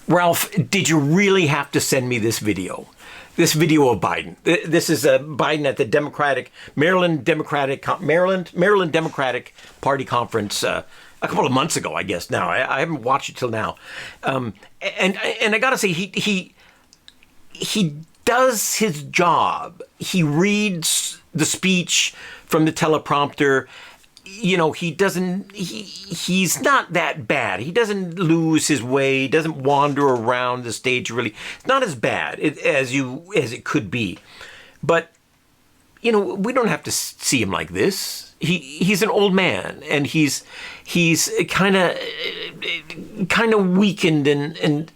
Ralph, did you really have to send me this video? This video of Biden. This is Biden at the Maryland Democratic Party conference a couple of months ago, I guess. Now I haven't watched it till now, and I gotta say he does his job. He reads the speech from the teleprompter. You know, he's not that bad. He doesn't lose his way. He doesn't wander around the stage really. It's not as bad as it could be. But, you know, we don't have to see him like this. He's an old man, and he's kind of weakened, and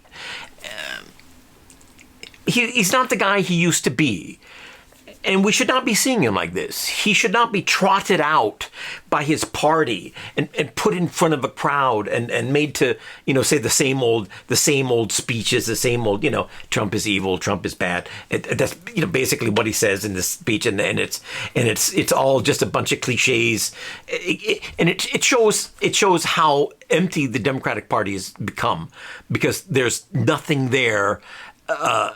he's not the guy he used to be. And we should not be seeing him like this. He should not be trotted out by his party and put in front of a crowd and made to, you know, say the same old speeches, the same old, you know, Trump is evil, Trump is bad. That's, you know, basically what he says in this speech, and it's all just a bunch of cliches, and it shows how empty the Democratic Party has become, because there's nothing there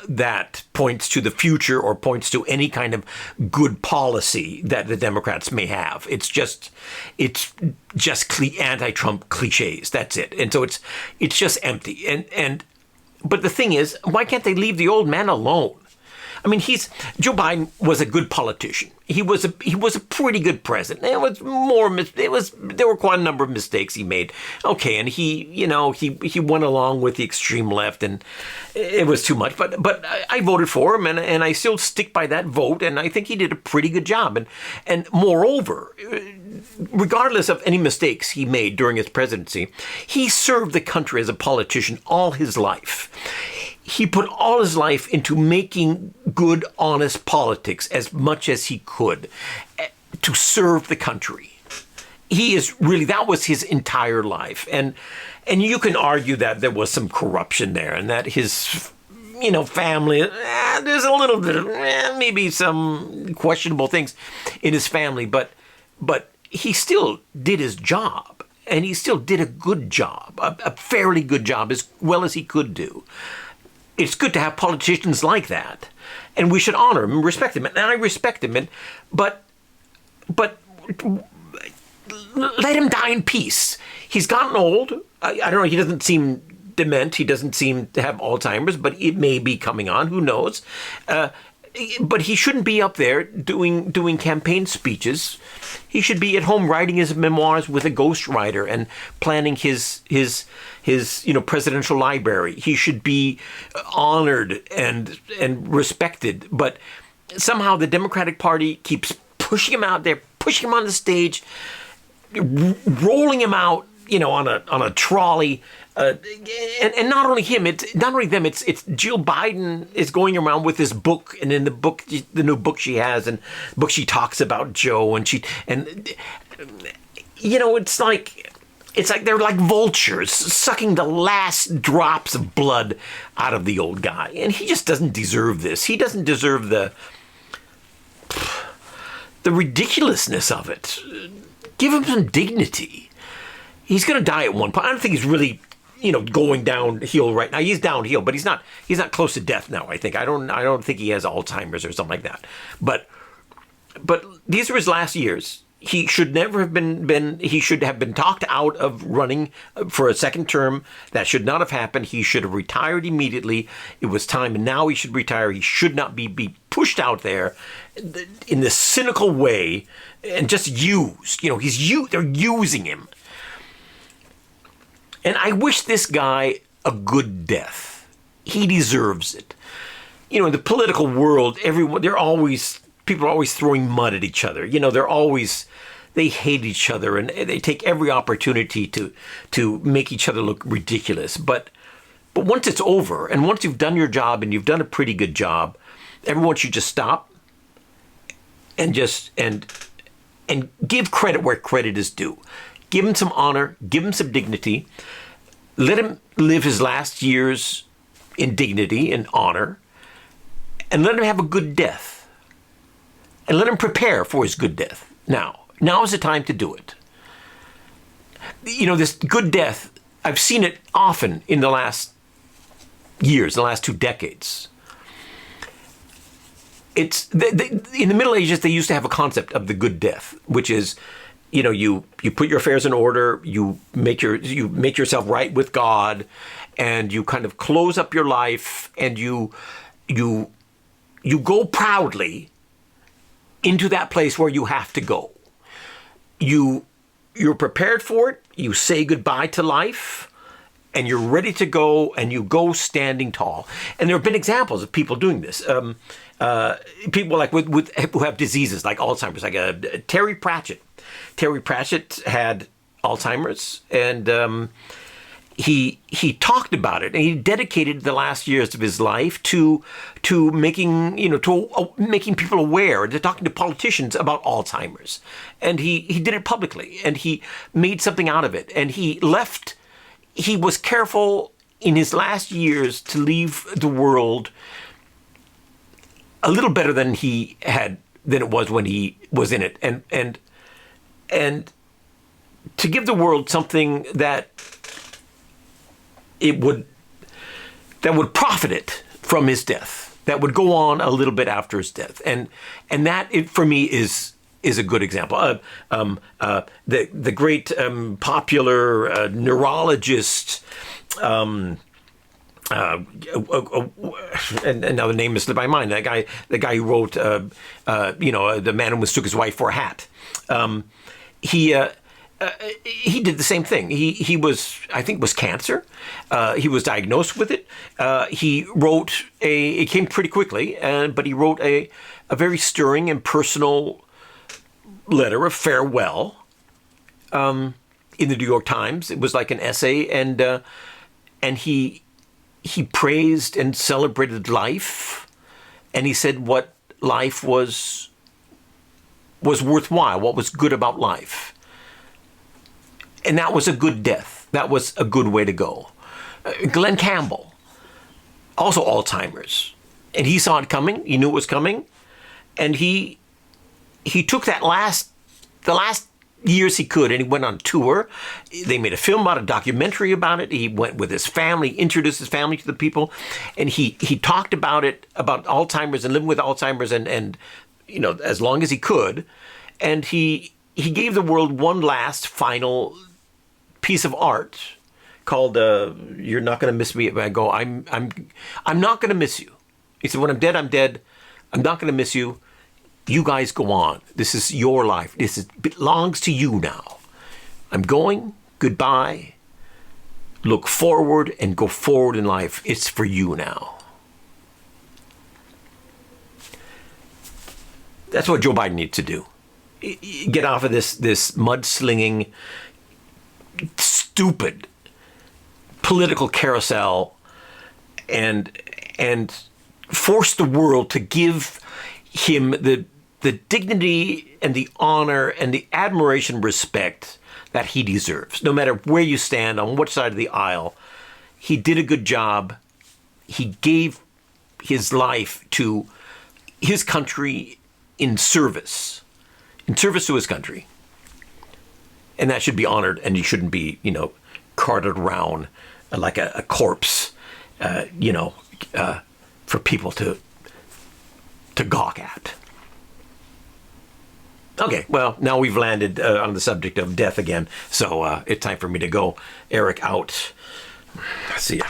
that points to the future or points to any kind of good policy that the Democrats may have. It's just anti-Trump cliches. That's it. And so it's just empty. But the thing is, why can't they leave the old man alone? I mean, Joe Biden was a good politician. He was a pretty good president. There were quite a number of mistakes he made. Okay, and he went along with the extreme left, and it was too much. But I voted for him, and I still stick by that vote, and I think he did a pretty good job. And moreover, regardless of any mistakes he made during his presidency, he served the country as a politician all his life. He put all his life into making good, honest politics as much as he could to serve the country. That was his entire life. And you can argue that there was some corruption there, and that his, you know, family, there's a little bit of maybe some questionable things in his family, but he still did his job, and he still did a good job, a fairly good job, as well as he could do. It's good to have politicians like that, and we should honor him and respect him. And I respect him, but let him die in peace. He's gotten old. I don't know. He doesn't seem dement. He doesn't seem to have Alzheimer's, but it may be coming on. Who knows? But he shouldn't be up there doing campaign speeches. He should be at home writing his memoirs with a ghostwriter and planning his presidential library. He should be honored and respected. But somehow the Democratic Party keeps pushing him out there, pushing him on the stage, rolling him out, you know, on a trolley. And not only him, it's not only them. It's Jill Biden is going around with this book, and in the book, the new book she has, and book she talks about Joe, and you know, it's like they're like vultures sucking the last drops of blood out of the old guy, and he just doesn't deserve this. He doesn't deserve the ridiculousness of it. Give him some dignity. He's going to die at one point. I don't think he's really, you know, going downhill right now. He's downhill, but he's not close to death now, I think. I don't think he has Alzheimer's or something like that. But these are his last years. He should never have he should have been talked out of running for a second term. That should not have happened. He should have retired immediately. It was time, and now he should retire. He should not be pushed out there in this cynical way and just used. You know, they're using him. And I wish this guy a good death. He deserves it. You know, in the political world, people are always throwing mud at each other. You know, they hate each other, and they take every opportunity to make each other look ridiculous. But once it's over, and once you've done your job, and you've done a pretty good job, everyone should just stop and give credit where credit is due. Give him some honor, give him some dignity, let him live his last years in dignity and honor, and let him have a good death. And let him prepare for his good death. Now is the time to do it. You know, this good death, I've seen it often in the last years, the last 2 decades. It's in the Middle Ages, they used to have a concept of the good death, which is, you put your affairs in order, you make yourself right with God, and you kind of close up your life, and you go proudly into that place where you have to go. You're prepared for it. You say goodbye to life, and you're ready to go, and you go standing tall. And there have been examples of people doing this. People like who have diseases like Alzheimer's, like Terry Pratchett. Terry Pratchett had Alzheimer's, and he talked about it, and he dedicated the last years of his life to making making people aware, to talking to politicians about Alzheimer's, and he did it publicly, and he made something out of it, and he was careful in his last years to leave the world a little better than it was when he was in it, and to give the world something that would profit it from his death, that would go on a little bit after his death, and that for me is a good example. The great popular neurologist. And now the name has slipped my mind. The guy who wrote, The Man Who Mistook His Wife for a Hat. He did the same thing. He was, I think, was cancer. He was diagnosed with it. He wrote it came pretty quickly, but he wrote a very stirring and personal letter of farewell in the New York Times. It was like an essay, and he praised and celebrated life, and he said what life was worthwhile, what was good about life. And that was a good death. That was a good way to go. Glen Campbell, also Alzheimer's, and he saw it coming. He knew it was coming, and he took the last years he could, and he went on tour. They made a film about it, a documentary about it. He went with his family, introduced his family to the people, and he talked about it, about Alzheimer's and living with Alzheimer's, and as long as he could, and he gave the world one last final piece of art called "You're Not Going to Miss Me." I go, I'm not going to miss you. He said, when I'm dead, I'm dead. I'm not going to miss you. You guys go on. This is your life. Belongs to you now. I'm going. Goodbye. Look forward and go forward in life. It's for you now. That's what Joe Biden needs to do. Get off of this mudslinging, stupid political carousel, and force the world to give him the dignity and the honor and the admiration, respect that he deserves, no matter where you stand, on which side of the aisle. He did a good job. He gave his life to his country in service to his country. And that should be honored, and he shouldn't be, carted around like a corpse, for people to gawk at. Okay, well, now we've landed on the subject of death again, so it's time for me to go. Eric out. See ya.